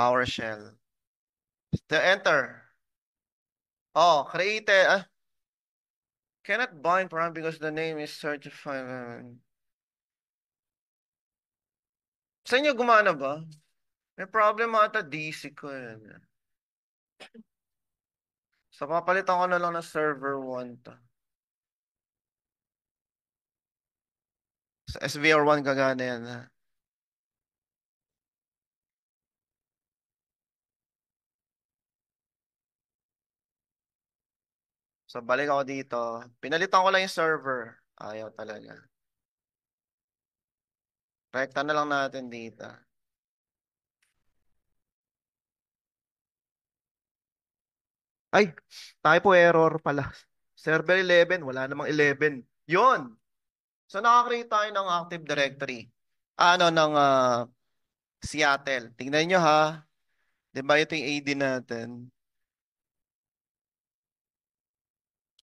PowerShell. The enter. Oh, created. Cannot bind param because the name is certified. Sa inyo gumana ba? May problem ata DC ko yan. So, papalitan ko na lang ng server 1 to. Sa SVR1 gagana yan. So, balik ako dito. Pinalitan ko lang yung server. Ayaw talaga. Rekta na lang natin dito. Ay, typo error pala. Server 11, wala namang 11. Yun! So, nakakreate tayo ng Active Directory. Ano, ng Seattle. Tingnan nyo ha. Di ba ito yung AD natin?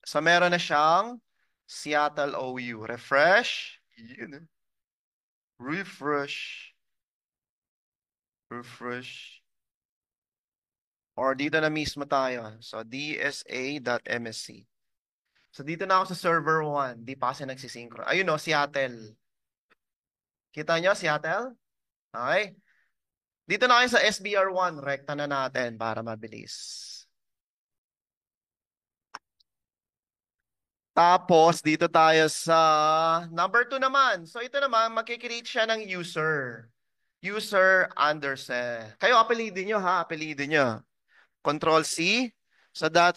So, meron na siyang Seattle OU. Refresh. Yun. Refresh. Refresh. Or dito na mismo tayo. So, dsa.msc. So, dito na ako sa server 1. Di pa kasi nagsisynchro. Ayun o, Seattle. Kita nyo, Seattle? Okay. Dito na kayo sa SBR1. Rekta na natin para mabilis. Tapos, dito tayo sa number 2 naman. So, ito naman, makikreate siya ng user. User Anderson. Kayo, apelidin nyo ha, apelidin nyo. Control C. So, that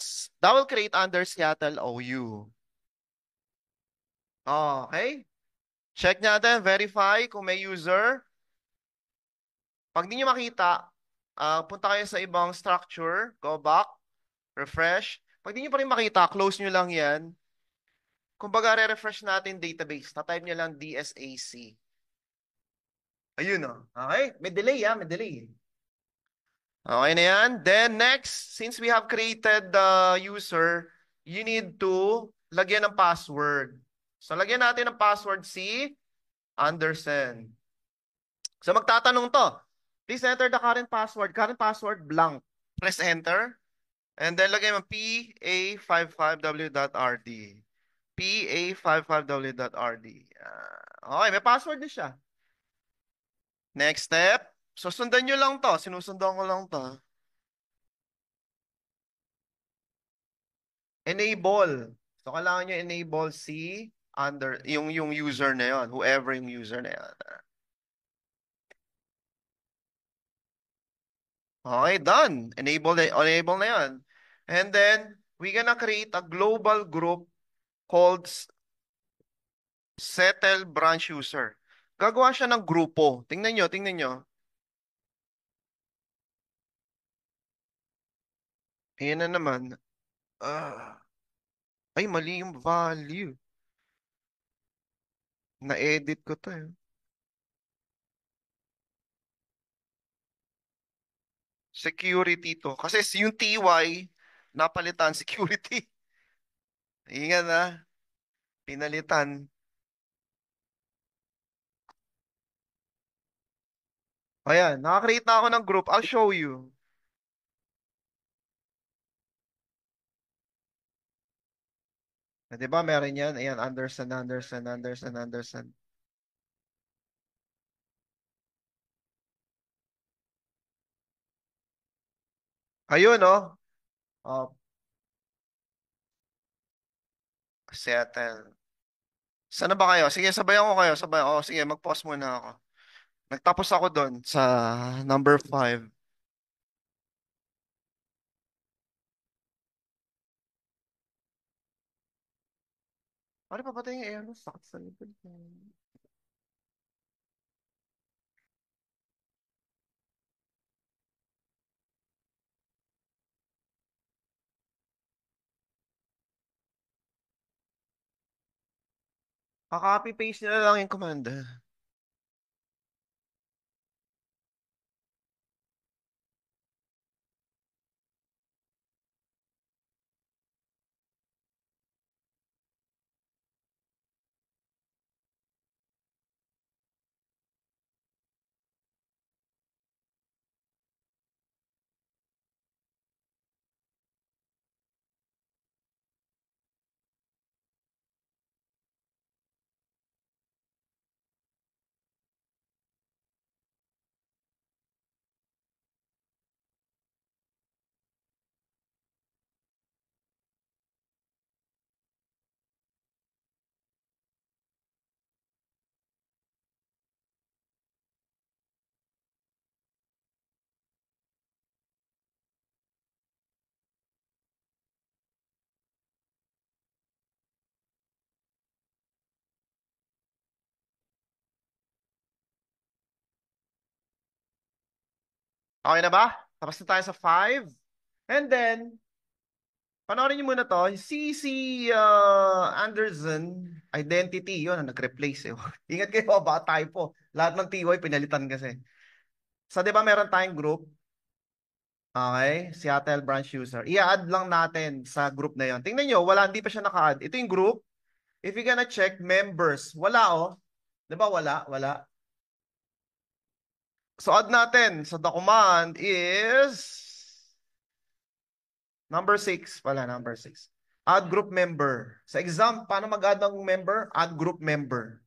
will create under Seattle OU. Okay. Check natin, verify kung may user. Pag di nyo makita, punta kayo sa ibang structure, go back, refresh. Pag di nyo pa rin makita, close nyo lang yan. Kumbaga, re-refresh natin database. Na-type nyo lang DSAC. Ayun o. Okay? May delay may delay. Okay na yan. Then next, since we have created the user, you need to lagyan ng password. So lagyan natin ng password si Anderson. So magtatanong to. Please enter the current password. Current password blank. Press enter. And then lagyan mo pa55w.rd. pa55w.rd. Okay, may password na siya. Next step. So sundan nyo lang to. Sinusundan ko lang to. Enable. So, kailangan nyo enable si yung user na yon, whoever yung user na yon. Okay, done. Enable na yon. And then, we gonna create a global group called Settle Branch User. Gagawa siya ng grupo. Tingnan nyo, tingnan nyo. Ayan na naman. Ah, ay, mali yung value. Na-edit ko to. Security to. Kasi yung TY, napalitan security. Ingat na. Pinalitan. Ayan, nakakreate na ako ng group. I'll show you. Di ba meron yan? Ayan, Anderson, Anderson, Anderson, Anderson. Ayun, oh. Oh, settle. Sana ba kayo? Sige, sabayan ko kayo. Sabayan. Oh, sige, mag-pause muna ako. Nagtapos ako doon sa number 5. Ano pa patay yung arrow? Sakit sa likod. Kaka-copy-paste nila lang yung command. Okay na ba? Tapos na tayo sa 5. And then, panoorin niyo muna to. Si Anderson, identity, yun, ang nag-replace eh. Ingat kayo, baka typo. Lahat ng TY pinalitan kasi. So, di ba meron tayong group? Okay, Seattle branch user. I-add lang natin sa group na yon. Tingnan nyo, wala, hindi pa siya naka-add. Ito yung group. If you're gonna check members, wala oh. Di ba wala? Wala. So add natin. So the command is number 6 pala, number 6. Add group member. Sa exam, paano mag-add ng member? Add group member.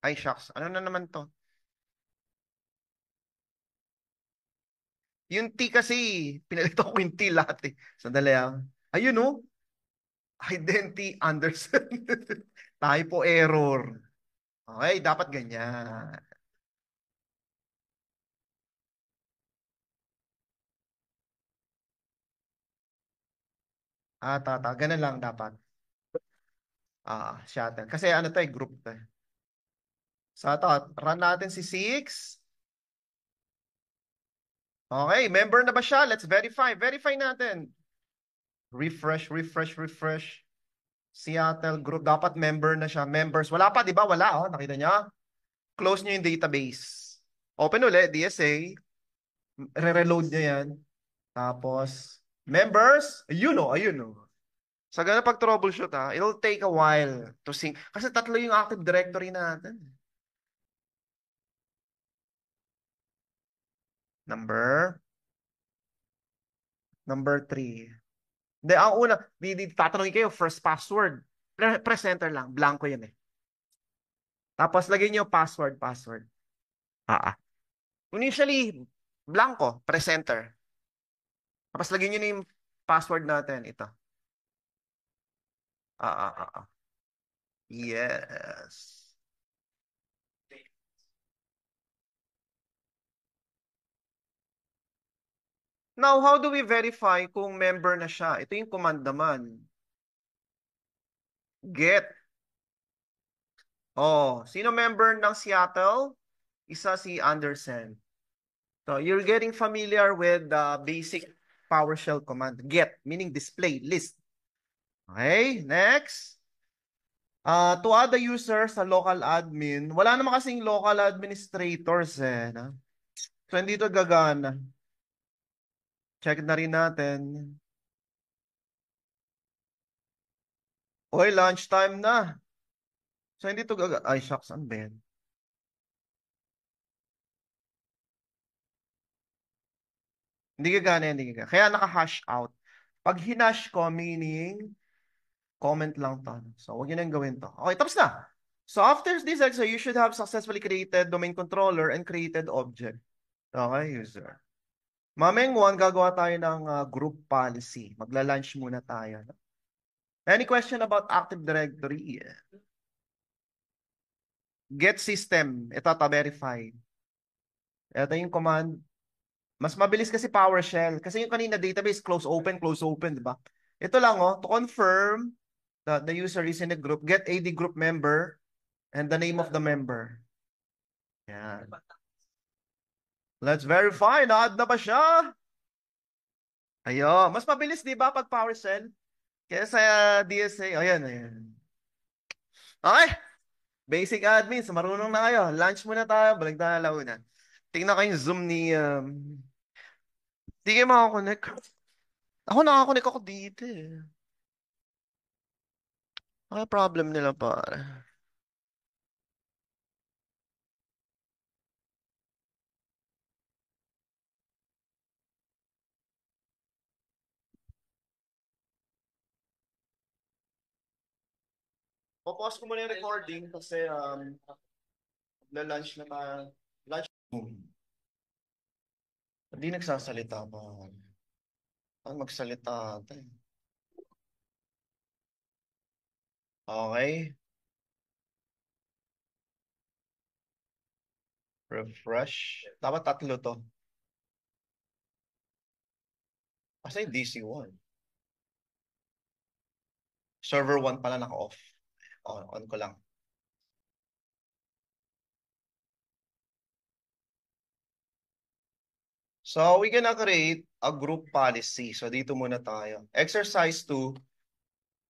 Ay, shucks. Ano na naman to? Yung T kasi, pinalito ko yung T lahat eh. Sandali ah. Ayun oh. Identity Anderson. Typo error. Okay, dapat ganyan. Ganun lang dapat. Shuttle. Kasi ano to eh, group to eh. So ito, run natin si 6. Okay, member na ba siya? Let's verify. Verify natin. Refresh, refresh, refresh. Seattle group. Dapat member na siya. Members. Wala pa, di ba? Wala, oh. Nakita niya? Close niyo yung database. Open ulit, DSA. Re-reload niya yan. Tapos, members. Ayun, oh. Ayun, oh. Sa ganun pag troubleshoot, it'll take a while to sync. Kasi tatlo yung Active Directory natin. Number. Number 3. Hindi, ang una, tatanungin kayo, first password. Press enter lang. Blanco yun eh. Tapos lagay niyo password, password. Ah. Initially, blanco, press enter. Tapos lagay niyo na yung password natin. Ito. Ah. Yes. Now, how do we verify kung member na siya? Ito yung command naman. Get. Oh, sino member ng Seattle? Isa si Anderson. So, you're getting familiar with the basic PowerShell command. Get, meaning display, list. Okay, next. To add the user sa local admin, wala naman kasing local administrators eh. No? So, hindi ito gagana. Check na rin natin. Oy, lunchtime na. So, hindi ito gagana. Ay, shucks, ano ba yan? Hindi gagana, hindi gagana. Kaya naka-hash out. Pag hinash ko, meaning, comment lang to. So, huwag yun ang gawin to. Okay, tapos na. So, after this exercise, you should have successfully created domain controller and created object. Okay, user. Mameng one, gagawa tayo ng group policy. Magla-lunch muna tayo. No? Any question about Active Directory? Get system. Ito, verify. Ito yung command. Mas mabilis kasi PowerShell. Kasi yung kanina database, close open, di ba? Ito lang, oh, to confirm that the user is in a group, get AD group member and the name of the member. Yan. Let's verify. Na-add na ba siya? Ayo, mas mabilis 'di ba pag PowerShell? Kaya sa DSA, ayan, ayan. Okay, basic admin, so marunong na kayo. Lunch muna tayo, balik tayo launa. Tingnan ko yung Zoom ni di kayo makakonect. Ako nakakonect ako dito eh. Ano problem nila pare? Pause ko muna yung recording kasi lunch na tayo. Lunch. Hindi nagsasalita pa. Ang magsalita tayo. Okay. Refresh. Dapat tatlo to. Kasi DC1. Server 1 pala naka-off. On ko lang. So, we're gonna create a group policy. So, dito muna tayo. Exercise 2.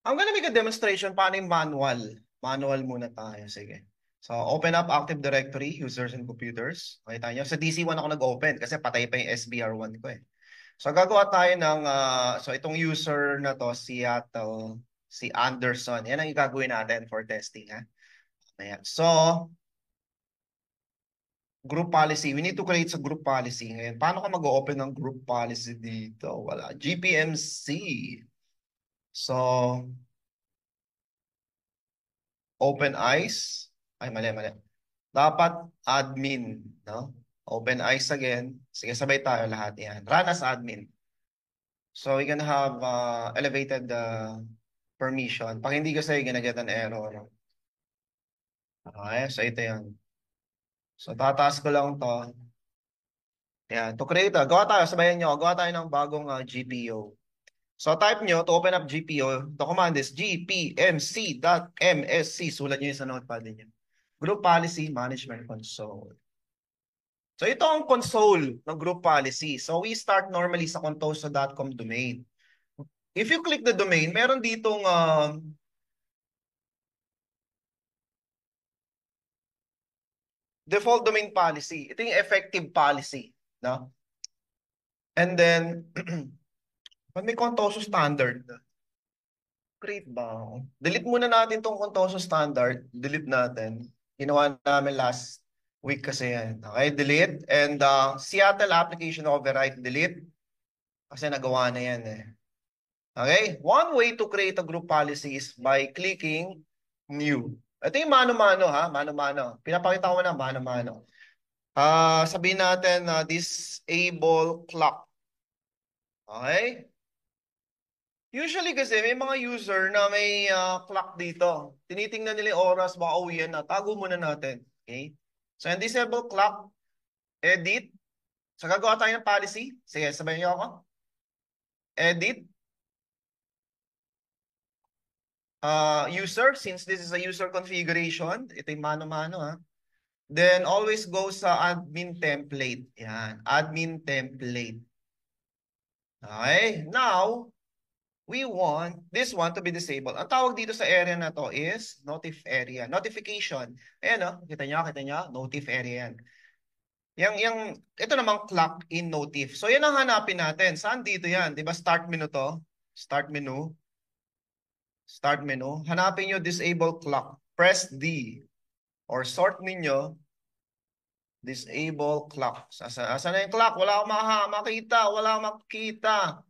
I'm gonna make a demonstration paano yung manual. Manual muna tayo. Sige. So, open up Active Directory, users and computers. Makita nyo. Sa DC1 ako nag-open kasi patay pa yung SBR1 ko eh. So, gagawa tayo ng, so itong user na to, Seattle, si Anderson. Yan ang gagawin natin for testing, ha? Ayan. So, group policy. We need to create sa group policy. Ngayon, paano ka mag-open ng group policy dito? Wala. GPMC. So, open eyes. Ay, mali, mali. Dapat admin, no? Open eyes again. Sige, sabay tayo lahat yan. Run as admin. So, we're gonna have elevated permission. Pag hindi kasi, gonna-get an error. Okay, so ito yan. So, tataas ko lang to. Yan, to create, gawa tayo, sabayan nyo, gawa tayo ng bagong GPO. So, type nyo to open up GPO. The command is gpmc.msc. Sulat nyo yun sa notepad niyo. Group Policy Management Console. So, ito ang console ng group policy. So, we start normally sa contoso.com domain. If you click the domain, meron ditong default domain policy. Ito yung effective policy. No? And then, pag may contoso standard, create ba? Delete muna natin tong contoso standard. Delete natin. Ginawa namin last week kasi yan. Okay, delete. And Seattle application override, delete. Kasi nagawa na yan eh. Okay? One way to create a group policy is by clicking new. Ito yung mano-mano ha, mano-mano. Pinapakita ko na mano-mano. Sabihin natin disable clock. Okay? Usually kasi may mga user na may clock dito. Tinitingnan nila yung oras, baka uwian na. Tago muna natin. Okay? So, yung disable clock, edit. So, gagawa tayo ng policy. Sige, sabayin niyo ako. Edit. User, since this is a user configuration, ito yung mano-mano ha. Then always go sa admin template. Yan, admin template. Okay, now, we want this one to be disabled. Ang tawag dito sa area na to is notif area. Notification. Ayan o, kita nyo, notif area yan. Ito namang clock in notif. So yan ang hanapin natin. Saan dito yan? Di ba start menu to? Start menu. Start menu. Hanapin nyo disable clock. Press D. Or sort ninyo disable clock. Asan na yung clock? Wala akong makita. Wala akong makita.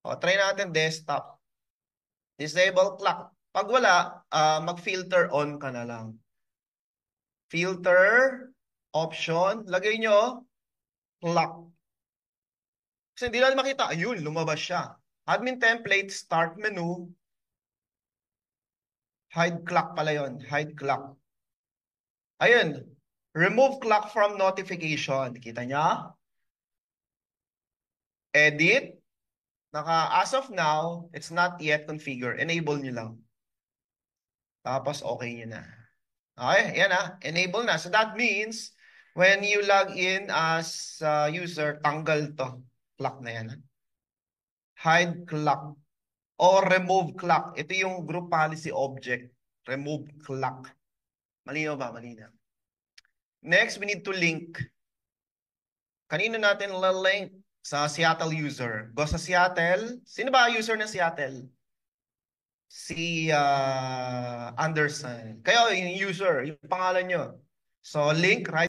O, try natin desktop. Disable clock. Pag wala, mag-filter on ka na lang. Filter, option, lagay nyo, clock. Kasi hindi natin makita. Ayun, lumabas siya. Admin template, start menu. Hide clock pala yun. Hide clock. Ayun. Remove clock from notification. Kita niya? Edit. As of now, it's not yet configured. Enable nyo lang. Tapos okay nyo na. Okay, yan enable na. So that means, when you log in as user, tanggal to. Clock na yan. Hide clock. Or remove clock. Ito yung group policy object. Remove clock. Malinaw ba? Malinaw. Next, we need to link. Kanino natin link? Sa Seattle user. Go sa Seattle. Sino ba user ng Seattle? Si Anderson. Kayo, yung user, yung pangalan nyo. So, link, right?